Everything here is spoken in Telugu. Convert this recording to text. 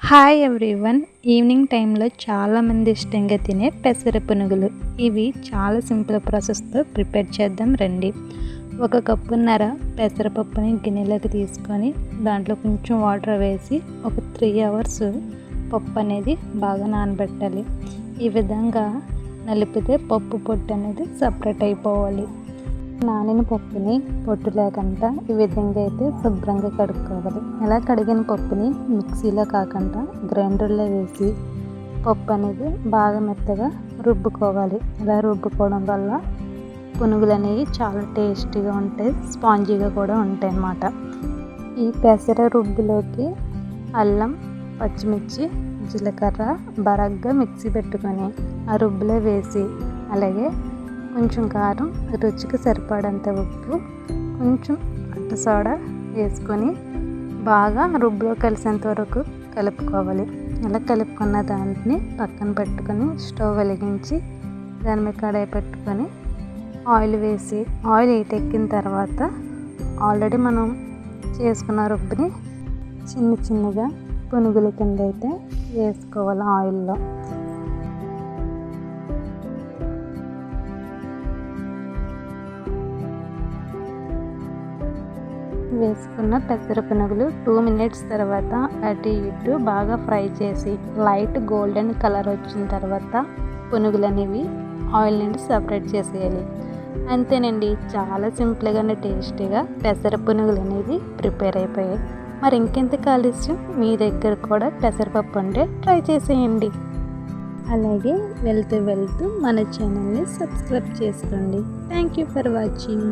Hi everyone. ఈవినింగ్ టైంలో చాలామంది ఇష్టంగా తినే పెసర పునుగులు. ఇవి చాలా సింపుల్ ప్రాసెస్తో ప్రిపేర్ చేద్దాం రండి. 1 కప్పున్నర పెసరపప్పుని గిన్నెలోకి తీసుకొని దాంట్లో కొంచెం వాటర్ వేసి ఒక 3 అవర్స్ పప్పు అనేది బాగా నానబెట్టాలి. ఈ విధంగా నలిపితే పప్పు పొట్టు అనేది సపరేట్ అయిపోవాలి. నానిన పప్పుని పొట్టు లేకుండా ఈ విధంగా అయితే శుభ్రంగా కడుక్కోవాలి. ఇలా కడిగిన పప్పుని మిక్సీలో కాకుండా గ్రైండర్లో వేసి పప్పు అనేది బాగా మెత్తగా రుబ్బుకోవాలి. ఇలా రుబ్బుకోవడం వల్ల పునుగులు అనేవి చాలా టేస్టీగా ఉంటాయి, స్పాంజీగా కూడా ఉంటాయి అన్నమాట. ఈ పెసర రుబ్బులోకి అల్లం, పచ్చిమిర్చి, జీలకర్ర బరగ్గా మిక్సీ పెట్టుకొని ఆ రుబ్బులో వేసి, అలాగే కొంచెం కారం, రుచికి సరిపడంత ఉప్పు, కొంచెం అట్ట సోడా వేసుకొని బాగా రుబ్బులో కలిసేంత వరకు కలుపుకోవాలి. ఇలా కలుపుకున్న దాన్ని పక్కన పెట్టుకొని స్టవ్ వెలిగించి దాని మీద కడాయి పెట్టుకొని ఆయిల్ వేసి, ఆయిల్ హీట్ ఎక్కిన తర్వాత ఆల్రెడీ మనం చేసుకున్న రుబ్బుని చిన్నగా పునుగుల కింద అయితే వేసుకోవాలి. ఆయిల్లో వేసుకున్న పెసర పునుగులు 2 మినిట్స్ తర్వాత అటు ఇటు బాగా ఫ్రై చేసి లైట్ గోల్డెన్ కలర్ వచ్చిన తర్వాత పునుగులు అనేవి ఆయిల్ నుండి సపరేట్ చేసేయాలి. అంతేనండి, చాలా సింపుల్గానే టేస్టీగా పెసర పునుగులు అనేది ప్రిపేర్ అయిపోయాయి. మరి ఇంకెంత ఆలస్యం, మీ దగ్గర కూడా పెసరపప్పు ఉంటే ట్రై చేసేయండి. అలాగే వెళ్తూ మన ఛానల్ని సబ్స్క్రైబ్ చేసుకోండి. Thank you for watching.